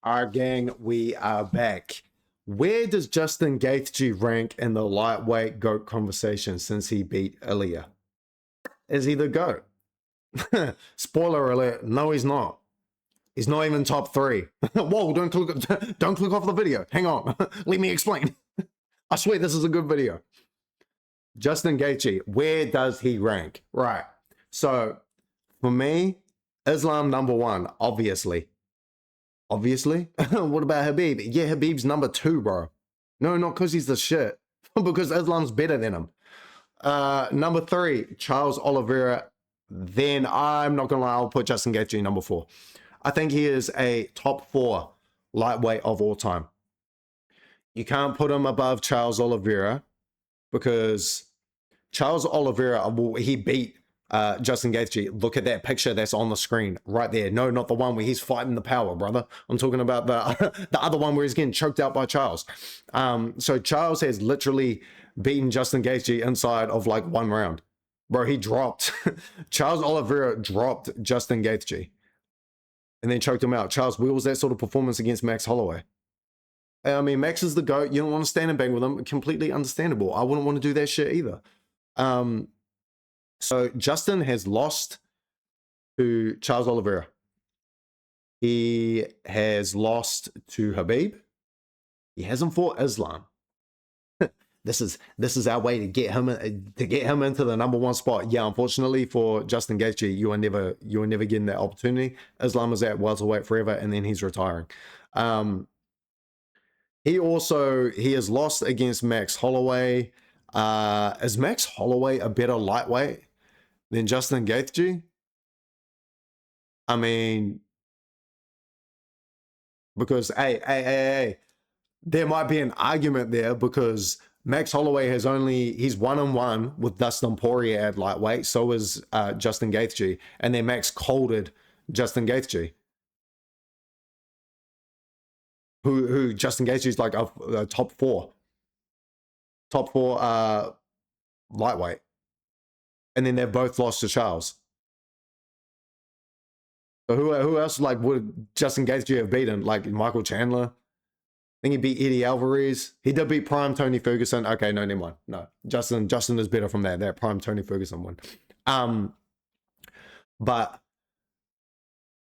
Our gang, we are back. Where does Justin Gaethje rank in the lightweight GOAT conversation since he beat Ilia? Is he the GOAT? Spoiler alert, no he's not. He's not even top 3. Whoa, don't click off the video. Hang on. Let me explain. I swear this is a good video. Justin Gaethje, where does he rank? Right. So, for me, Islam number 1, obviously. Obviously. What about Habib? Yeah, Habib's number 2, bro. No, not because he's the shit. Because Islam's better than him. Number 3, Charles Oliveira. Then I'm not gonna lie, I'll put Justin Gaethje number 4. I think he is a top 4 lightweight of all time. You can't put him above Charles Oliveira because Charles Oliveira, he beat Justin Gaethje. Look at that picture that's on the screen right there. No, not the one where he's fighting the power, brother. I'm talking about the other one where he's getting choked out by Charles. So Charles has literally beaten Justin Gaethje inside of like 1 round. Bro, he dropped. Charles Oliveira dropped Justin Gaethje and then choked him out. Charles, where was that sort of performance against Max Holloway? I mean, Max is the GOAT. You don't want to stand and bang with him. Completely understandable. I wouldn't want to do that shit either. So Justin has lost to Charles Oliveira. He has lost to Habib. He hasn't fought Islam. This is our way to get him into the number 1 spot. Yeah, unfortunately for Justin Gaethje, you are never getting that opportunity. Islam is at welterweight forever, and then he's retiring. He has lost against Max Holloway. Is Max Holloway a better lightweight than Justin Gaethje? I mean, because hey, there might be an argument there because Max Holloway he's 1-1 with Dustin Poirier at lightweight. So is Justin Gaethje, and then Max colded Justin Gaethje. Who Justin Gaethje is like a top 4 lightweight, and then they've both lost to Charles. So who else like would Justin Gaethje have beaten? Like Michael Chandler? I think he beat Eddie Alvarez. He did beat prime Tony Ferguson. Okay, no, never mind. No, Justin is better from that prime Tony Ferguson one. But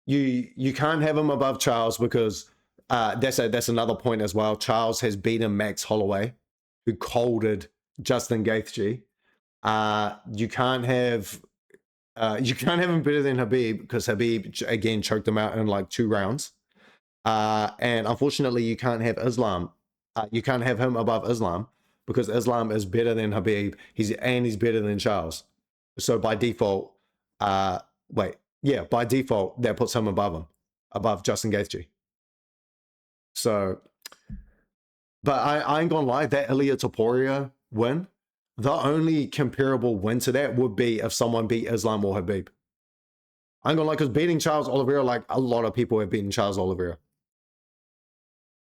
you can't have him above Charles because that's another point as well. Charles has beaten Max Holloway, who colded Justin Gaethje. You can't have him better than Habib because Habib again choked him out in like 2 rounds. And unfortunately, you can't have Islam. You can't have him above Islam because Islam is better than Habib. He's better than Charles. So by default, by default, that puts him above Justin Gaethje. So, but I ain't gonna lie, that Ilia Topuria win, the only comparable win to that would be if someone beat Islam or Habib. I ain't gonna lie, because beating Charles Oliveira, like a lot of people have beaten Charles Oliveira.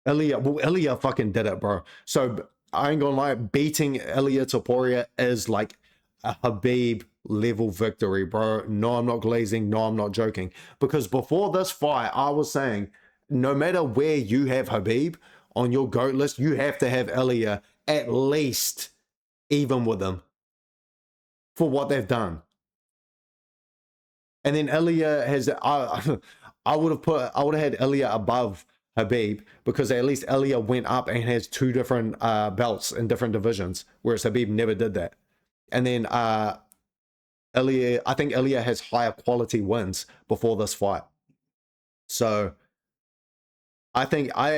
Ilia fucking did it, bro. So I ain't gonna lie, beating Ilia Topuria is like a Habib level victory, bro. No, I'm not glazing. No, I'm not joking. Because before this fight, I was saying, no matter where you have Habib on your GOAT list, you have to have Ilia at least even with them for what they've done. And then Ilia has, I would have had Ilia above Habib because at least Ilia went up and has 2 different belts in different divisions, whereas Habib never did that. And then I think Ilia has higher quality wins before this fight. So I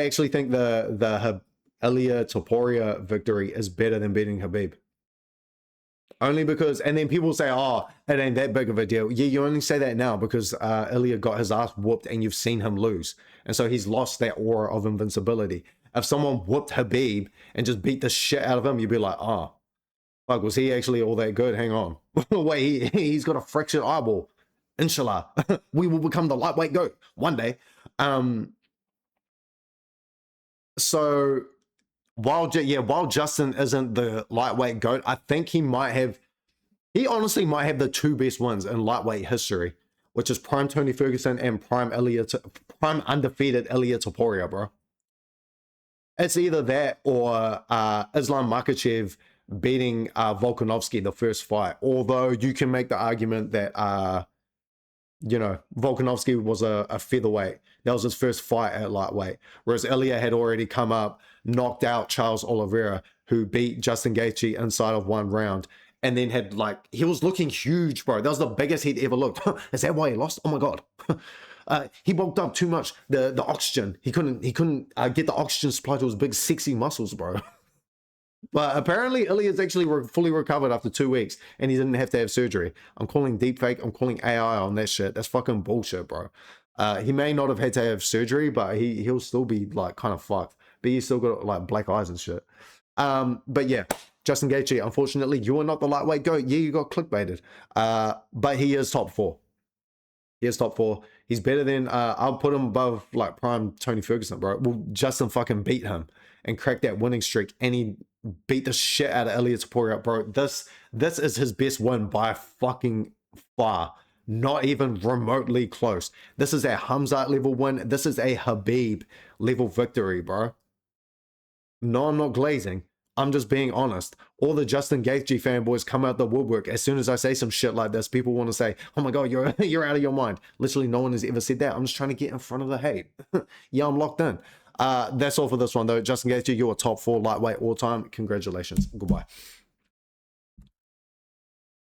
actually think the Ilia Topuria victory is better than beating Habib. Only because, and then people say, oh, it ain't that big of a deal. Yeah, you only say that now because Ilia got his ass whooped and you've seen him lose. And so he's lost that aura of invincibility. If someone whooped Habib and just beat the shit out of him, you'd be like, oh, fuck, was he actually all that good? Hang on. Wait, he's got a fractured eyeball. Inshallah, we will become the lightweight GOAT one day. So while Justin isn't the lightweight GOAT, I think he honestly might have the 2 best wins in lightweight history. which is prime Tony Ferguson and prime undefeated Ilia Topuria, bro. It's either that or Islam Makhachev beating Volkanovski the first fight. Although you can make the argument that Volkanovski was a featherweight. That was his first fight at lightweight. Whereas Ilia had already come up, knocked out Charles Oliveira, who beat Justin Gaethje inside of 1 round. And then had he was looking huge, bro. That was the biggest he'd ever looked. Is that why he lost? Oh my God. He bulked up too much. The oxygen. He couldn't get the oxygen supply to his big sexy muscles, bro. But apparently Ilia's actually fully recovered after 2 weeks and he didn't have to have surgery. I'm calling deepfake. I'm calling AI on that shit. That's fucking bullshit, bro. He may not have had to have surgery, but he'll still be kind of fucked. But he's still got black eyes and shit. But yeah, Justin Gaethje, unfortunately, you are not the lightweight GOAT. Yeah, you got clickbaited. But he is top 4. He is top 4. He's better than, I'll put him above prime Tony Ferguson, bro. Well, Justin fucking beat him and cracked that winning streak, and he beat the shit out of Ilia Topuria, bro. This is his best win by fucking far. Not even remotely close. This is a Hamzat level win. This is a Habib level victory, bro. No, I'm not glazing. I'm just being honest. All the Justin Gaethje fanboys come out the woodwork. As soon as I say some shit like this, people want to say, oh my God, you're out of your mind. Literally, no one has ever said that. I'm just trying to get in front of the hate. Yeah, I'm locked in. That's all for this one, though. Justin Gaethje, you're a top 4 lightweight all time. Congratulations. Goodbye.